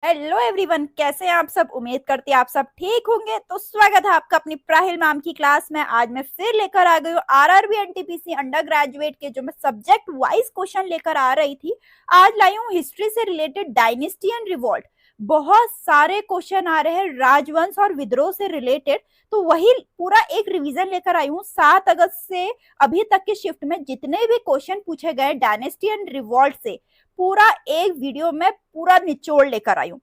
Hello everyone, कैसे हैं आप सब। उम्मीद करती हैं आप सब ठीक होंगे। तो स्वागत है आपका अपनी प्राहिल मैम की क्लास में। आज मैं फिर लेकर आ गई हूँ आरआरबी एनटीपीसी अंडर ग्रेजुएट के जो मैं सब्जेक्ट वाइज क्वेश्चन लेकर आ रही थी। आज लाई हूँ हिस्ट्री से रिलेटेड डायनेस्टी एंड रिवॉल्ट। बहुत सारे क्वेश्चन आ रहे हैं राजवंश और विद्रोह से रिलेटेड, तो वही पूरा एक रिवीजन लेकर आई हूँ। 7 अगस्त से अभी तक के शिफ्ट में जितने भी क्वेश्चन पूछे गए डायनेस्टी एंड रिवॉल्ट से, पूरा एक वीडियो में पूरा निचोड़ लेकर आई हूँ।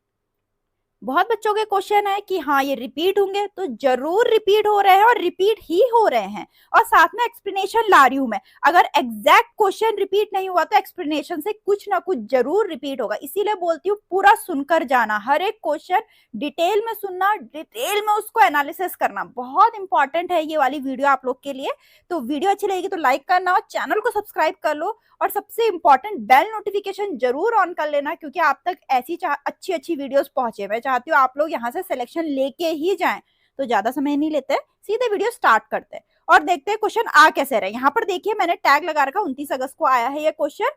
बहुत बच्चों के क्वेश्चन है कि हाँ ये रिपीट होंगे, तो जरूर रिपीट हो रहे हैं और रिपीट ही हो रहे हैं, और साथ में एक्सप्लेनेशन ला रही हूं मैं। अगर एग्जैक्ट क्वेश्चन रिपीट नहीं हुआ तो एक्सप्लेनेशन से कुछ ना कुछ जरूर रिपीट होगा, इसीलिए बोलती हूँ पूरा सुनकर जाना। हर एक क्वेश्चन डिटेल में सुनना, डिटेल में उसको एनालिसिस करना बहुत इंपॉर्टेंट है ये वाली वीडियो आप लोग के लिए। तो वीडियो अच्छी लगेगी तो लाइक करना और चैनल को सब्सक्राइब कर लो, और सबसे इंपॉर्टेंट बेल नोटिफिकेशन जरूर ऑन कर लेना, क्योंकि आप तक ऐसी अच्छी अच्छी वीडियोस पहुंचे। मैं चाहती हूँ आप लोग यहाँ से सिलेक्शन लेके ही जाएं। तो ज्यादा समय नहीं लेते, सीधे वीडियो स्टार्ट करते हैं और देखते हैं क्वेश्चन आ कैसे रहे। यहाँ पर देखिए मैंने टैग लगा रखा, 29 अगस्त को आया है ये क्वेश्चन।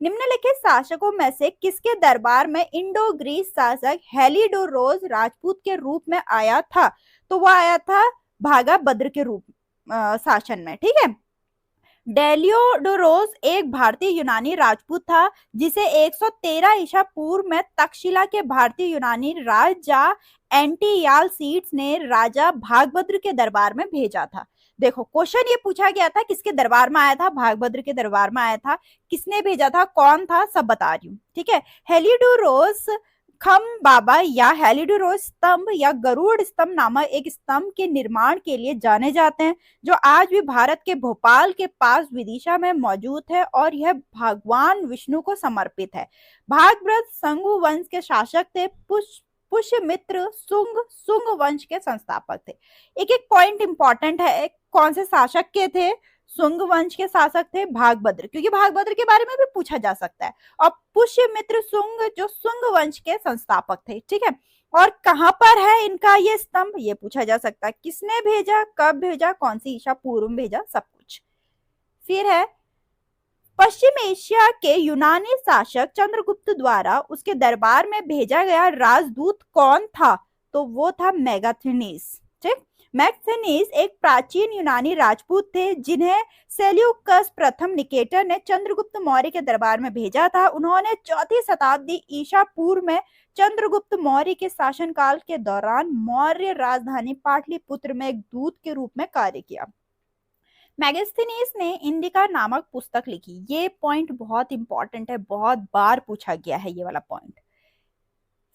निम्नलिखित शासकों में से किसके दरबार में इंडो ग्रीस शासक हेलिडोरोस राजपूत के रूप में आया था? तो वो आया था भागाभद्र के रूप शासन में। ठीक है, डेलियोडोरोस एक भारतीय यूनानी राजपूत था जिसे 113 ईसा पूर्व में तक्षशिला के भारतीय यूनानी राजा एंटियालसीड्स ने राजा भागभद्र के दरबार में भेजा था। देखो क्वेश्चन ये पूछा गया था किसके दरबार में आया था, भागभद्र के दरबार में आया था। किसने भेजा था, कौन था, सब बता रही हूँ। ठीक है, हेलिडोरोस खम बाबा या हेलिडोरोस स्तंभ या गरुड़ स्तंभ नामक एक स्तंभ के निर्माण के लिए जाने जाते हैं, जो आज भी भारत के भोपाल के पास विदिशा में मौजूद है, और यह भगवान विष्णु को समर्पित है। भागभद्र संगु वंश के शासक थे। पुष्यमित्र सुंग वंश के संस्थापक थे। एक एक पॉइंट इंपॉर्टेंट है, कौन से शासक के थे, सुंग वंश के शासक थे भागभद्र, क्योंकि भागभद्र के बारे में भी पूछा जा सकता है। और पुष्यमित्र सुंग जो सुंग वंश के संस्थापक थे। ठीक है, और कहां पर है इनका ये स्तंभ, ये पूछा जा सकता है। किसने भेजा, कब भेजा, कौन सी ईसा पूर्व में भेजा, सब कुछ। फिर है पश्चिम एशिया के यूनानी शासक चंद्रगुप्त द्वारा उसके दरबार में भेजा गया राजदूत कौन था? तो वो था मेगाथनीस। ठीक, मैगथनीस एक प्राचीन यूनानी राजपूत थे जिन्हें सेल्यूकस प्रथम निकेटर ने चंद्रगुप्त मौर्य के दरबार में भेजा था। उन्होंने 4वीं शताब्दी ईसा पूर्व में चंद्रगुप्त मौर्य के शासनकाल के दौरान मौर्य राजधानी पाटलिपुत्र में एक दूत के रूप में कार्य किया। मैगस्थनीस ने इंडिका नामक पुस्तक लिखी। ये पॉइंट बहुत इंपॉर्टेंट है, बहुत बार पूछा गया है ये वाला पॉइंट।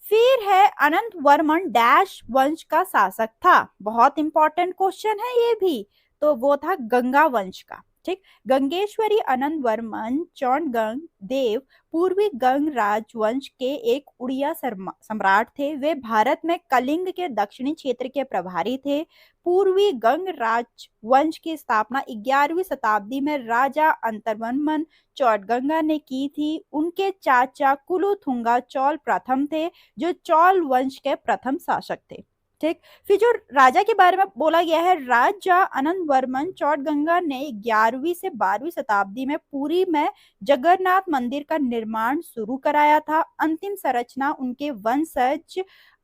फिर है अनंत वर्मन डैश वंश का शासक था। बहुत इंपॉर्टेंट क्वेश्चन है ये भी। तो वो था गंगा वंश का। ठीक, गंगेश्वरी अनंत वर्मन चौंडगंग देव पूर्वी गंग राजवंश के एक उड़िया सम्राट थे। वे भारत में कलिंग के दक्षिणी क्षेत्र के प्रभारी थे। पूर्वी गंग राजवंश की स्थापना 11वीं शताब्दी में राजा अंतरवर्मन चौडगंगा ने की थी। उनके चाचा कुलोथुंगा चोल प्रथम थे, जो चोल वंश के प्रथम शासक थे। ठीक, फिर जो राजा के बारे में बोला गया है, राजा अनंत वर्मन चौडगंगा ने 11वीं से 12वीं शताब्दी में पुरी में जगन्नाथ मंदिर का निर्माण शुरू कराया था। अंतिम संरचना उनके वंशज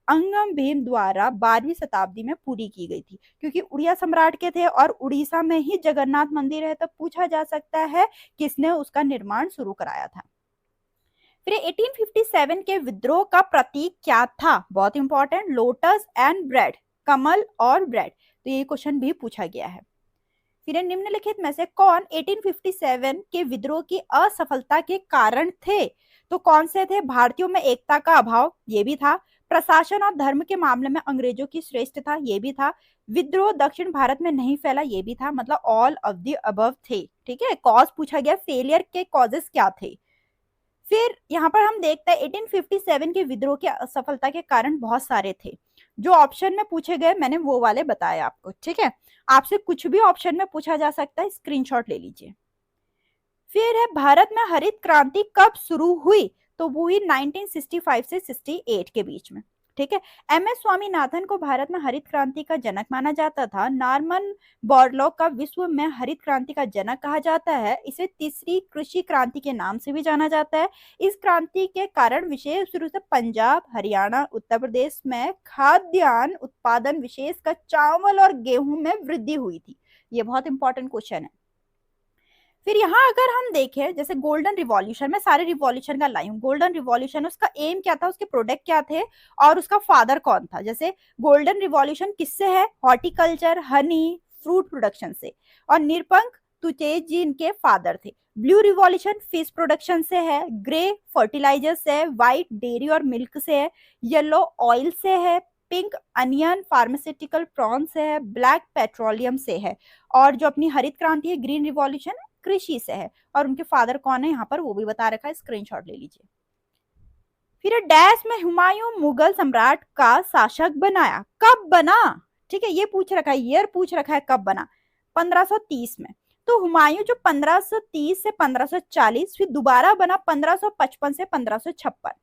अंगम भीम द्वारा 12वीं शताब्दी में पूरी की गई थी। क्योंकि उड़िया सम्राट के थे और उड़ीसा में ही जगन्नाथ मंदिर है, तो पूछा जा सकता है किसने उसका निर्माण शुरू कराया था। फिर 1857 के विद्रोह का प्रतीक क्या था? बहुत इंपॉर्टेंट, लोटस एंड ब्रेड, कमल और ब्रेड। तो ये क्वेश्चन भी पूछा गया है। फिर निम्नलिखित में से कौन 1857 के विद्रोह की असफलता के कारण थे? तो कौन से थे? भारतीयों में एकता का अभाव, ये भी था। प्रशासन और धर्म के मामले में अंग्रेजों की श्रेष्ठता, ये भी था। विद्रोह दक्षिण भारत में नहीं फैला, ये भी था। मतलब ऑल ऑफ द अबव थे। ठीक है, कॉज पूछा गया, फेलियर के कॉजेस क्या थे। फिर यहाँ पर हम देखते हैं 1857 के विद्रोह की असफलता के कारण बहुत सारे थे। जो ऑप्शन में पूछे गए मैंने वो वाले बताए आपको। ठीक है, आपसे कुछ भी ऑप्शन में पूछा जा सकता है, स्क्रीनशॉट ले लीजिए। फिर है भारत में हरित क्रांति कब शुरू हुई? तो वो हुई 1965 से 68 के बीच में। ठीक है। एम.एस. स्वामीनाथन को भारत में हरित क्रांति का जनक माना जाता था। नॉर्मन बोरलॉग का विश्व में हरित क्रांति का जनक कहा जाता है। इसे तीसरी कृषि क्रांति के नाम से भी जाना जाता है। इस क्रांति के कारण विशेष रूप से पंजाब, हरियाणा, उत्तर प्रदेश में खाद्यान्न उत्पादन विशेषकर चावल और गेहूं में वृद्धि हुई थी। ये बहुत इंपॉर्टेंट क्वेश्चन है। फिर यहाँ अगर हम देखें जैसे गोल्डन रिवॉल्यूशन, मैं सारे रिवॉल्यूशन का लाई हूँ। गोल्डन रिवॉल्यूशन उसका एम क्या था, उसके प्रोडक्ट क्या थे और उसका फादर कौन था। जैसे गोल्डन रिवॉल्यूशन किससे है, हॉर्टिकल्चर, हनी, फ्रूट प्रोडक्शन से, और निरपंख तुचेज जी इनके फादर थे। ब्लू रिवॉल्यूशन फिश प्रोडक्शन से है, ग्रे फर्टिलाइजर से है, व्हाइट डेयरी और मिल्क से है, येलो ऑयल से है, पिंक अनियन फार्मास्यूटिकल प्रॉन से है, ब्लैक पेट्रोलियम से है, और जो अपनी हरित क्रांति है ग्रीन रिवॉल्यूशन कृषि से है। और उनके फादर कौन है यहाँ पर वो भी बता रखा है, स्क्रीनशॉट ले लीजिए। फिर डैश में हुमायूं मुगल सम्राट का शासक बनाया, कब बना, ठीक है, ये पूछ रखा है, ईयर पूछ रखा है, कब बना, 1530 में। तो हुमायूं जो 1530 से 1540, फिर दोबारा बना 1555 से 1556।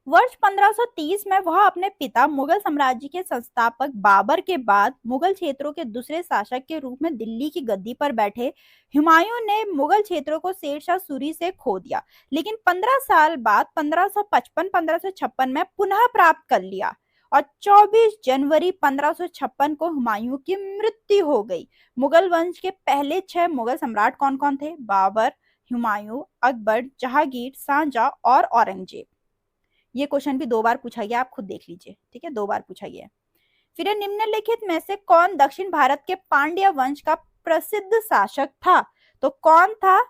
वर्ष 1530 में वह अपने पिता मुगल साम्राज्य के संस्थापक बाबर के बाद मुगल क्षेत्रों के दूसरे शासक के रूप में दिल्ली की गद्दी पर बैठे। हुमायूं ने मुगल क्षेत्रों को शेरशाह सूरी से खो दिया, लेकिन 15 साल बाद 1555-1556 में पुनः प्राप्त कर लिया, और 24 जनवरी 1556 को हुमायूं की मृत्यु हो गई। मुगल वंश के पहले 6 मुगल सम्राट कौन कौन थे, बाबर, हुमायूं, अकबर, जहांगीर, शाहजहां और औरंगजेब। ये क्वेश्चन भी 2 बार पूछा गया, आप खुद देख लीजिए, ठीक है, 2 बार पूछा गया है। फिर निम्नलिखित में से कौन दक्षिण भारत के पांड्य वंश का प्रसिद्ध शासक था, तो कौन था,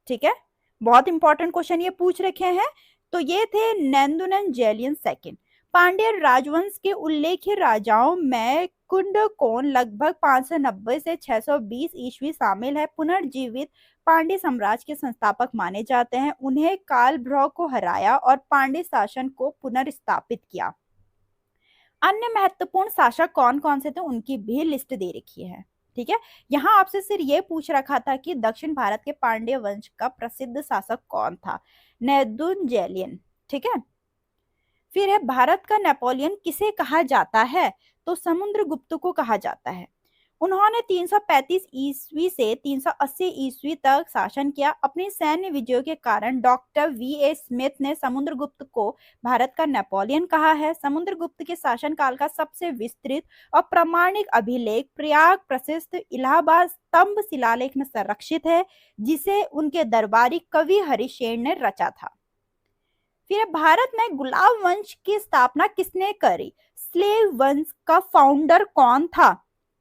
ठीक है, बहुत इंपॉर्टेंट क्वेश्चन ये पूछ रखे हैं। तो ये थे नंदुनंद जैलियन सेकंड। पांड्य राजवंश के उल्लेख्य राजाओं में कुंडकोन लगभग 590 से 620 ईस्वी शामिल है। पुनर्जीवित पांड्य साम्राज्य के संस्थापक माने जाते हैं। उन्हें कालभ्रौ को हराया और पांड्य शासन को पुनर्स्थापित किया। अन्य महत्वपूर्ण शासक कौन कौन से थे उनकी भी लिस्ट दे रखी है, ठीक है। यहाँ आपसे सिर्फ ये पूछ रखा था कि दक्षिण भारत के पांड्य वंश का प्रसिद्ध शासक कौन था, नंदुनंद जैलियन, ठीक है। फिर है भारत का नेपोलियन किसे कहा जाता है, तो समुद्रगुप्त को कहा जाता है। उन्होंने 335 ईस्वी से 380 ईस्वी तक शासन किया। अपनी सैन्य विजयों के कारण डॉक्टर वी.ए. स्मिथ ने समुद्रगुप्त को भारत का नेपोलियन कहा है। समुद्रगुप्त के शासनकाल का सबसे विस्तृत और प्रामाणिक अभिलेख प्रयाग प्रसिद्ध इलाहाबाद स्तंभ शिलालेख में संरक्षित है, जिसे उनके दरबारी कवि हरिशेन ने रचा था। फिर भारत में गुलाब वंश की स्थापना किसने करी, स्लेव वंश का फाउंडर कौन था,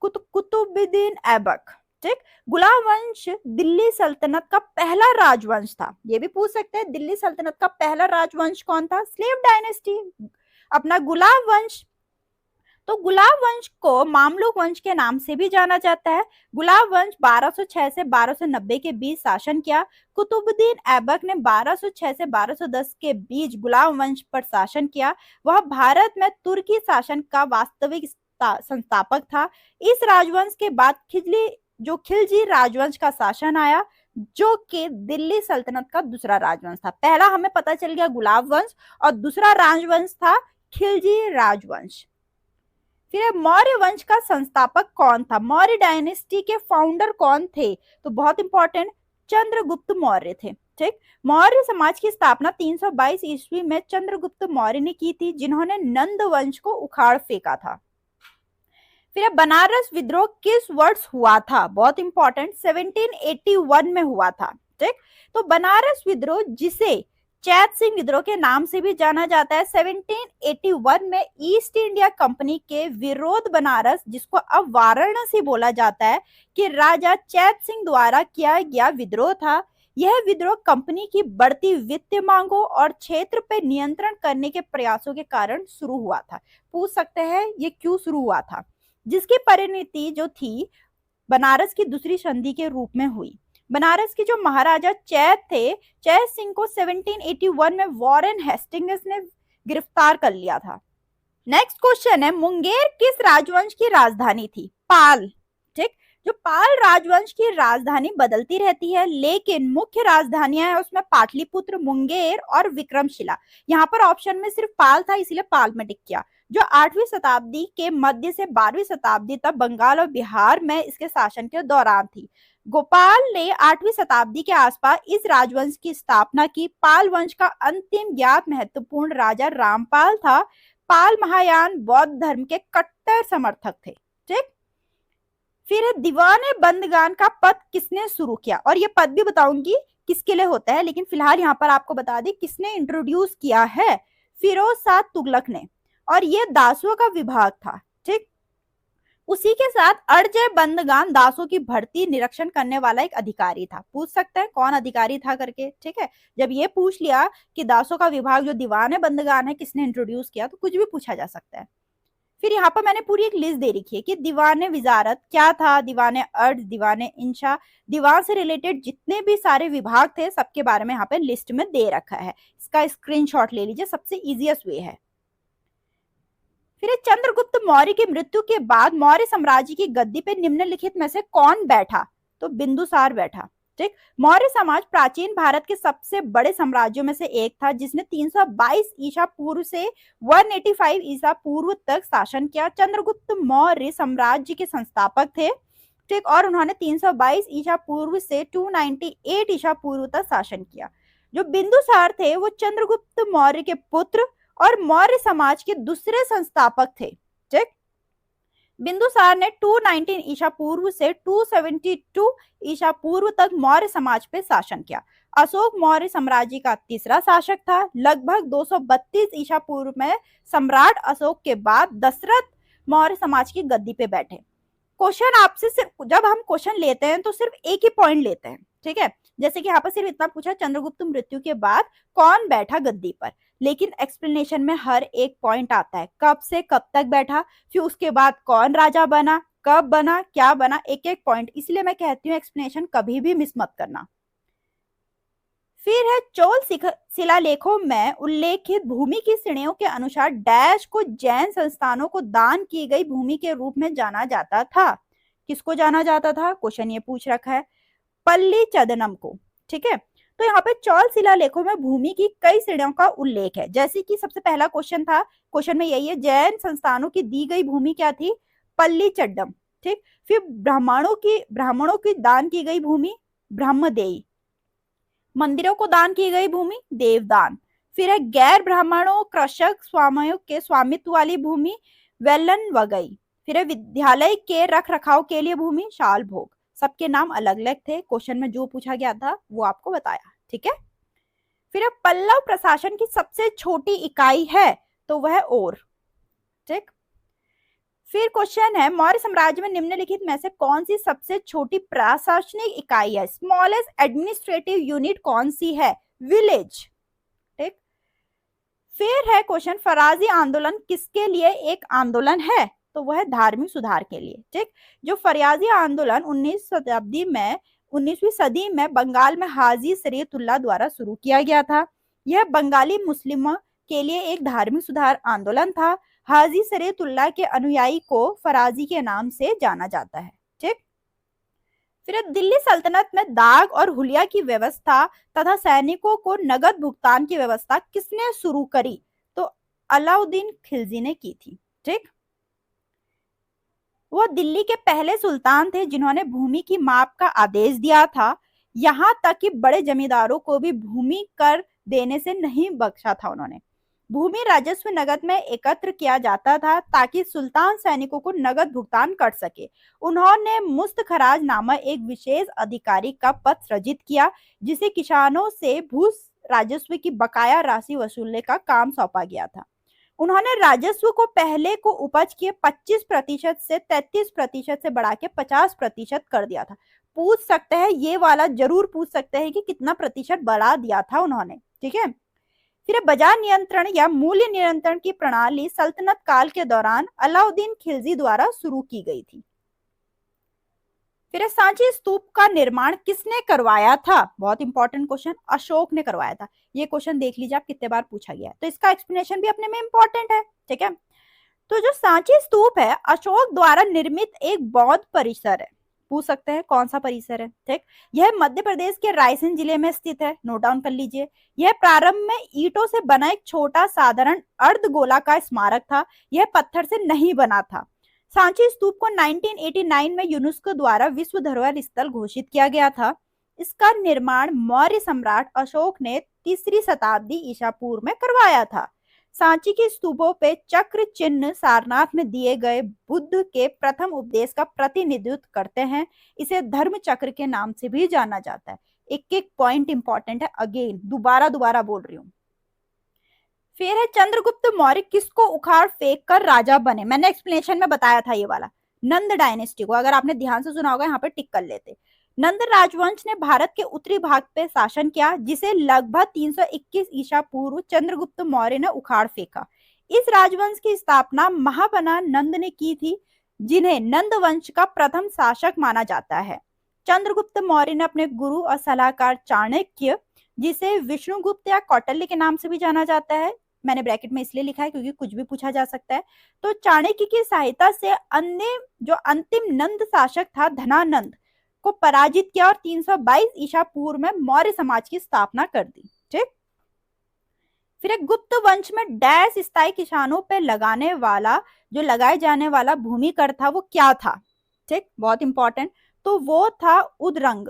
कुतुबुद्दीन ऐबक, ठीक। गुलाब वंश दिल्ली सल्तनत का पहला राजवंश था। ये भी पूछ सकते हैं दिल्ली सल्तनत का पहला राजवंश कौन था, स्लेव डायनेस्टी। अपना गुलाब वंश, तो गुलाब वंश को मामलुक वंश के नाम से भी जाना जाता है। गुलाब वंश 1206 से 1290 के बीच शासन किया। कुतुबुद्दीन ऐबक ने 1206 से 1210 के बीच गुलाब वंश पर शासन किया। वह भारत में तुर्की शासन का वास्तविक संस्थापक था। इस राजवंश के बाद खिलजी राजवंश का शासन आया, जो कि दिल्ली सल्तनत का दूसरा राजवंश था। पहला हमें पता चल गया गुलाब वंश, और दूसरा राजवंश था खिलजी राजवंश। फिर मौर्य वंश का संस्थापक कौन था, मौर्य डायनेस्टी के फाउंडर कौन थे, तो बहुत इंपॉर्टेंट चंद्रगुप्त मौर्य थे, ठीक। मौर्य समाज की स्थापना 322 ईस्वी में चंद्रगुप्त मौर्य ने की थी, जिन्होंने नंद वंश को उखाड़ फेंका था। फिर बनारस विद्रोह किस वर्ष हुआ था, बहुत इंपॉर्टेंट, 1781 में हुआ था, ठीक। तो बनारस विद्रोह, जिसे चैत सिंह विद्रोह के नाम से भी जाना जाता है, 1781 में ईस्ट इंडिया कंपनी के विरोध बनारस, जिसको अब वाराणसी बोला जाता है, कि राजा चैत सिंह द्वारा किया गया विद्रोह था। यह विद्रोह कंपनी की बढ़ती वित्तीय मांगों और क्षेत्र पर नियंत्रण करने के प्रयासों के कारण शुरू हुआ था। पूछ सकते हैं ये क्यों शुरू हुआ था, जिसकी परिणति जो थी बनारस की दूसरी संधि के रूप में हुई। बनारस के जो महाराजा चैत थे, चैत सिंह को 1781 में वॉरेन हेस्टिंग्स ने गिरफ्तार कर लिया था। नेक्स्ट क्वेश्चन है, मुंगेर किस राजवंश की राजधानी थी, पाल, ठीक। जो पाल राजवंश की राजधानी बदलती रहती है, लेकिन मुख्य राजधानियां है उसमें पाटलिपुत्र, मुंगेर और विक्रमशिला। यहाँ पर ऑप्शन में सिर्फ पाल था, इसीलिए पाल में टिक किया। जो 8वीं शताब्दी के मध्य से 12वीं शताब्दी तक बंगाल और बिहार में इसके शासन के दौरान थी। गोपाल ने 8वीं शताब्दी के आसपास इस राजवंश की स्थापना की। पाल वंश का अंतिम ज्ञात महत्वपूर्ण राजा रामपाल था। पाल महायान बौद्ध धर्म के कट्टर समर्थक थे। ठीक, फिर दीवाने बंदगान का पद किसने शुरू किया, और ये पद भी बताऊंगी किसके लिए होता है, लेकिन फिलहाल यहाँ पर आपको बता दी किसने इंट्रोड्यूस किया है, फिरोज शाह तुगलक ने, और ये दासों का विभाग था। ठीक, उसी के साथ अड़जय बंदगान दासों की भर्ती निरीक्षण करने वाला एक अधिकारी था। पूछ सकते हैं कौन अधिकारी था करके। ठीक है, जब ये पूछ लिया कि दासों का विभाग जो दीवाने बंदगान है किसने इंट्रोड्यूस किया, तो कुछ भी पूछा जा सकता है। फिर यहाँ पर मैंने पूरी एक लिस्ट दे रखी है कि दीवाने विजारत क्या था, दीवाने अर्ज, दीवाने इंशा, दीवान से रिलेटेड जितने भी सारे विभाग थे सबके बारे में यहाँ पे लिस्ट में दे रखा है। इसका स्क्रीनशॉट ले लीजिए, सबसे इजीएस्ट वे है। फिर चंद्रगुप्त मौर्य की मृत्यु के बाद मौर्य साम्राज्य की गद्दी पे निम्नलिखित में से कौन बैठा, तो बिंदुसार बैठा। ठीक, मौर्य समाज प्राचीन भारत के सबसे बड़े साम्राज्यों में से एक था, जिसने 322 ईसा पूर्व से 185 ईसा पूर्व तक शासन किया। चंद्रगुप्त मौर्य साम्राज्य के संस्थापक थे। ठीक, और उन्होंने 322 ईसा पूर्व से 298 ईसा पूर्व तक शासन किया। जो बिंदुसार थे वो चंद्रगुप्त मौर्य के पुत्र और मौर्य समाज के दूसरे संस्थापक थे। ठीक, बिंदुसार ने 219 ईसा पूर्व से 272 ईसा पूर्व तक मौर्य समाज पे शासन किया। अशोक मौर्य साम्राज्य का तीसरा शासक था। लगभग 232 ईसा पूर्व में सम्राट अशोक के बाद दशरथ मौर्य समाज की गद्दी पे बैठे। क्वेश्चन आपसे सिर्फ, जब हम क्वेश्चन लेते हैं तो सिर्फ एक ही पॉइंट लेते हैं। ठीक है, जैसे कि यहाँ पर सिर्फ इतना पूछा चंद्रगुप्त मृत्यु के बाद कौन बैठा गद्दी पर, लेकिन एक्सप्लेनेशन में हर एक पॉइंट आता है, कब से कब तक बैठा, फिर उसके बाद कौन राजा बना, कब बना, क्या बना, एक एक पॉइंट। इसलिए मैं कहती हूँ एक्सप्लेनेशन कभी भी मिस मत करना। फिर है चोल शिलालेखों में उल्लेखित भूमि की श्रेणियों के अनुसार डैश को जैन संस्थानों को दान की गई भूमि के रूप में जाना जाता था। किसको जाना जाता था, क्वेश्चन ये पूछ रखा है, पल्ली चदनम को। ठीक है, तो यहाँ पे चौल शिलालेखों में भूमि की कई श्रेणियों का उल्लेख है। जैसे कि सबसे पहला क्वेश्चन था, क्वेश्चन में यही है, जैन संस्थानों की दी गई भूमि क्या थी, पल्ली चड्डम। ठीक, फिर ब्राह्मणों की दान की गई भूमि ब्रह्मदेयी, मंदिरों को दान की गई भूमि देवदान। फिर है गैर ब्राह्मणों कृषक स्वामियों के स्वामित्व वाली भूमि वेलन वगई। फिर है विद्यालय के रख रखाव के लिए भूमि शाल भोग। सबके नाम अलग अलग थे, क्वेश्चन में जो पूछा गया था वो आपको बताया। ठीक है, फिर पल्लव प्रशासन की सबसे छोटी इकाई है तो वह और। ठीक, फिर क्वेश्चन है मौर्य साम्राज्य में निम्नलिखित में से कौन सी सबसे छोटी प्रशासनिक इकाई है, स्मॉलेस्ट एडमिनिस्ट्रेटिव यूनिट कौन सी है, विलेज। ठीक, फिर है क्वेश्चन फराजी आंदोलन किसके लिए एक आंदोलन है, तो वह धार्मिक सुधार के लिए। ठीक, जो फरियाजी आंदोलन 19वीं सदी में बंगाल में हाजी शरीयतुल्लाह द्वारा शुरू किया गया था। यह बंगाली मुस्लिमों के लिए एक धार्मिक सुधार आंदोलन था। हाजी शरीयतुल्लाह के अनुयायी को फराजी के नाम से जाना जाता है। ठीक, फिर दिल्ली सल्तनत में दाग और हुलिया की व्यवस्था तथा सैनिकों को नगद भुगतान की व्यवस्था किसने शुरू करी, तो अलाउद्दीन खिलजी ने की थी। ठीक, वो दिल्ली के पहले सुल्तान थे जिन्होंने भूमि की माप का आदेश दिया था। यहाँ तक कि बड़े जमींदारों को भी भूमि कर देने से नहीं बख्शा था उन्होंने। भूमि राजस्व नगद में एकत्र किया जाता था ताकि सुल्तान सैनिकों को नगद भुगतान कर सके। उन्होंने मुस्त खराज नामक एक विशेष अधिकारी का पद सृजित किया, जिसे किसानों से भू राजस्व की बकाया राशि वसूलने का काम सौंपा गया था। उन्होंने राजस्व को पहले को उपज के 25% से 33% से बढ़ा के 50% कर दिया था। पूछ सकते हैं, ये वाला जरूर पूछ सकते हैं कि कितना प्रतिशत बढ़ा दिया था उन्होंने। ठीक है, फिर बाजार नियंत्रण या मूल्य नियंत्रण की प्रणाली सल्तनत काल के दौरान अलाउद्दीन खिलजी द्वारा शुरू की गई थी। फिर सांची स्तूप का निर्माण किसने करवाया था, बहुत इंपॉर्टेंट क्वेश्चन, अशोक ने करवाया था। ये क्वेश्चन देख लीजिए आप कितने बार पूछा गया है, तो इसका एक्सप्लेनेशन भी अपने में इंपॉर्टेंट है। ठीक है, तो जो सांची स्तूप है अशोक द्वारा निर्मित एक बौद्ध परिसर है। पूछ सकते हैं कौन सा परिसर है। ठीक, यह मध्य प्रदेश के रायसेन जिले में स्थित है, नोट डाउन कर लीजिए। यह प्रारंभ में ईंटों से बना एक छोटा साधारण अर्धगोलाकार स्मारक था, यह पत्थर से नहीं बना था। सांची स्तूप को 1989 में यूनेस्को द्वारा विश्व धरोहर स्थल घोषित किया गया था। इसका निर्माण मौर्य सम्राट अशोक ने 3री शताब्दी ईसा पूर्व में करवाया था। सांची के स्तूपों पे चक्र चिन्ह सारनाथ में दिए गए बुद्ध के प्रथम उपदेश का प्रतिनिधित्व करते हैं। इसे धर्म चक्र के नाम से भी जाना जाता है। एक एक पॉइंट इंपॉर्टेंट है, अगेन दोबारा बोल रही हूँ। फिर है चंद्रगुप्त मौर्य किसको उखाड़ फेंक कर राजा बने। मैंने एक्सप्लेनेशन में बताया था ये वाला, नंद डायनेस्टी को। अगर आपने ध्यान से सुना होगा यहाँ पे टिक कर लेते। नंद राजवंश ने भारत के उत्तरी भाग पे शासन किया, जिसे लगभग 321 ईसा पूर्व चंद्रगुप्त मौर्य ने उखाड़ फेंका। इस राजवंश की स्थापना महाबना नंद ने की थी, जिन्हें नंद वंश का प्रथम शासक माना जाता है। चंद्रगुप्त मौर्य ने अपने गुरु और सलाहकार चाणक्य, जिसे विष्णुगुप्त या कौटिल्य के नाम से भी जाना जाता है, मैंने ब्रैकेट में इसलिए लिखा है क्योंकि कुछ भी पूछा जा सकता है, तो चाणक्य की सहायता से अंतिम नंद शासक था धनानंद को पराजित किया और 322 ईसा पूर्व में मौर्य समाज की स्थापना कर दी। ठीक, फिर एक गुप्त वंश में डैश स्थायी किसानों पे लगाए जाने वाला भूमि कर था, वो क्या था। ठीक, बहुत इंपॉर्टेंट, तो वो था उदरंग।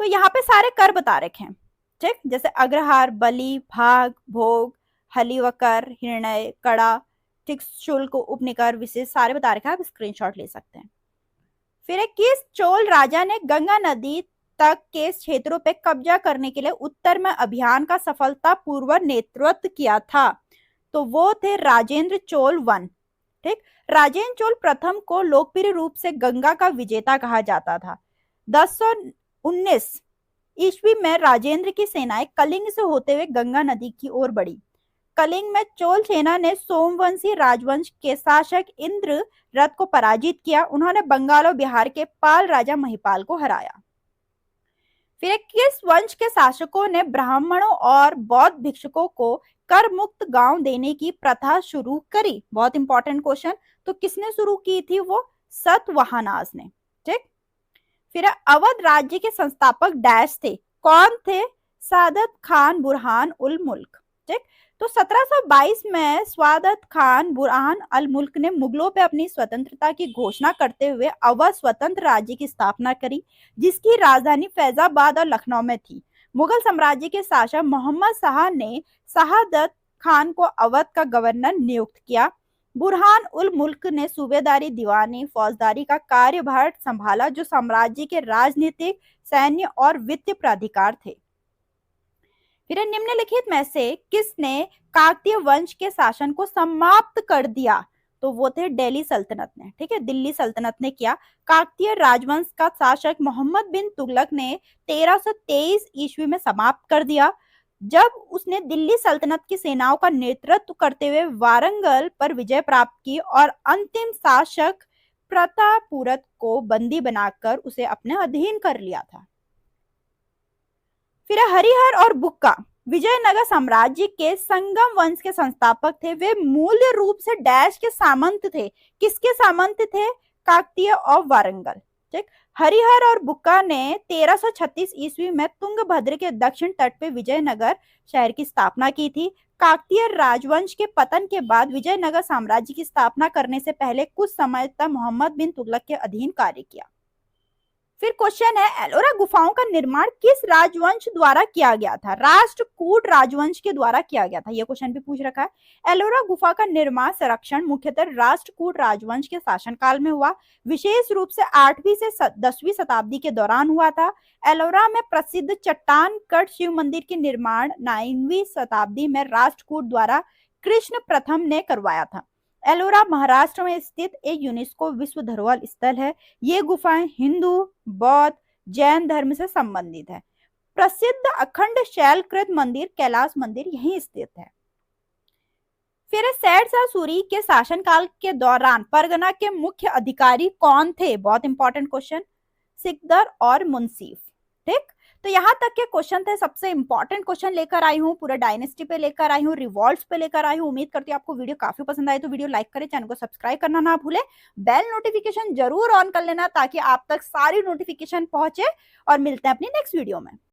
तो यहाँ पे सारे कर बता रखे हैं। ठीक, जैसे अग्रहार, बलि, भाग, भोग, हलिवकर, हिरण्य, कड़ा, ठीक, शुल्क, उपनिकर, विशेष, सारे बता रखे हैं, आप स्क्रीनशॉट ले सकते हैं। फिर किस चोल राजा ने गंगा नदी तक के क्षेत्रों पे कब्जा करने के लिए उत्तर में अभियान का सफलतापूर्वक नेतृत्व किया था, तो वो थे राजेंद्र चोल वन। ठीक, राजेंद्र चोल प्रथम को लोकप्रिय रूप से गंगा का विजेता कहा जाता था। 1019 ईस्वी में राजेंद्र की सेनाएं कलिंग से होते हुए गंगा नदी की ओर बढ़ी। कलिंग में चोल सेना ने सोमवंशी राजवंश के शासक इंद्र रथ को पराजित किया। उन्होंने बंगाल और बिहार के पाल राजा महिपाल को हराया। फिर किस वंश के शासकों ने ब्राह्मणों और बौद्ध भिक्षुकों को कर मुक्त गांव देने की प्रथा शुरू करी। बहुत इंपॉर्टेंट क्वेश्चन, तो किसने शुरू की थी, वो सतवाहनास ने। ठीक, फिर अवध राज्य के संस्थापक डैश थे, कौन थे, सादत खान बुरहान उल मुल्क। ठीक, तो 1722 में स्वादत खान बुरहान अल मुल्क ने मुगलों पे अपनी स्वतंत्रता की घोषणा करते हुए अवध स्वतंत्र राज्य की स्थापना करी, जिसकी राजधानी फैजाबाद और लखनऊ में थी। मुगल साम्राज्य के शासक मोहम्मद शाह ने शहादत खान को अवध का गवर्नर नियुक्त किया। बुरहान उल मुल्क ने सूबेदारी, दीवानी, फौजदारी का कार्यभार संभाला, जो साम्राज्य के राजनीतिक, सैन्य और वित्तीय प्राधिकार थे। फिर निम्नलिखित में से किसने काकतीय वंश के शासन को समाप्त कर दिया, तो वो थे दिल्ली सल्तनत ने। ठीक है, दिल्ली सल्तनत ने किया। काकतीय राजवंश का शासक मोहम्मद बिन तुगलक ने 1323 ईस्वी में समाप्त कर दिया, जब उसने दिल्ली सल्तनत की सेनाओं का नेतृत्व करते हुए वारंगल पर विजय प्राप्त की और अंतिम शासक प्रतापुरत को बंदी बनाकर उसे अपने अधीन कर लिया था। फिर हरिहर और बुक्का विजयनगर साम्राज्य के संगम वंश के संस्थापक थे। वे मूल रूप से डैश के सामंत थे। किसके सामंत थे, काकतीय और वारंगल। ठीक, हरिहर और बुक्का ने 1336 ईस्वी में तुंगभद्र के दक्षिण तट पे विजयनगर शहर की स्थापना की थी। काकतीय राजवंश के पतन के बाद विजयनगर साम्राज्य की स्थापना करने से पहले कुछ समय तक मोहम्मद बिन तुगलक के अधीन कार्य किया। फिर क्वेश्चन है, एलोरा गुफाओं का निर्माण किस राजवंश द्वारा किया गया था, राष्ट्रकूट राजवंश के द्वारा किया गया था। यह क्वेश्चन भी पूछ रखा है। एलोरा गुफा का निर्माण संरक्षण मुख्यतः राष्ट्रकूट राजवंश के शासनकाल में हुआ, विशेष रूप से 8वीं से 10वीं शताब्दी के दौरान हुआ था। एलोरा में प्रसिद्ध चट्टान कट शिव मंदिर के निर्माण 9वीं शताब्दी में राष्ट्रकूट द्वारा कृष्ण प्रथम ने करवाया था। एलोरा महाराष्ट्र में स्थित एक यूनेस्को विश्व धरोहर स्थल है। ये गुफाएं हिंदू, बौद्ध, जैन धर्म से संबंधित है। प्रसिद्ध अखंड शैलकृत मंदिर कैलाश मंदिर यहीं स्थित है। फिर शेरशाह सूरी के शासनकाल के दौरान परगना के मुख्य अधिकारी कौन थे, बहुत इंपॉर्टेंट क्वेश्चन, सिकदर और मुंसीफ। ठीक, तो यहाँ तक के क्वेश्चन थे, सबसे इंपॉर्टेंट क्वेश्चन लेकर आई हूँ, पूरा डायनेस्टी पे लेकर आई हूँ, रिवॉल्ट्स पे लेकर आई हूँ। उम्मीद करती हूँ आपको वीडियो काफी पसंद आए, तो वीडियो लाइक करें, चैनल को सब्सक्राइब करना ना भूले, बेल नोटिफिकेशन जरूर ऑन कर लेना ताकि आप तक सारी नोटिफिकेशन पहुंचे। और मिलते हैं अपनी नेक्स्ट वीडियो में।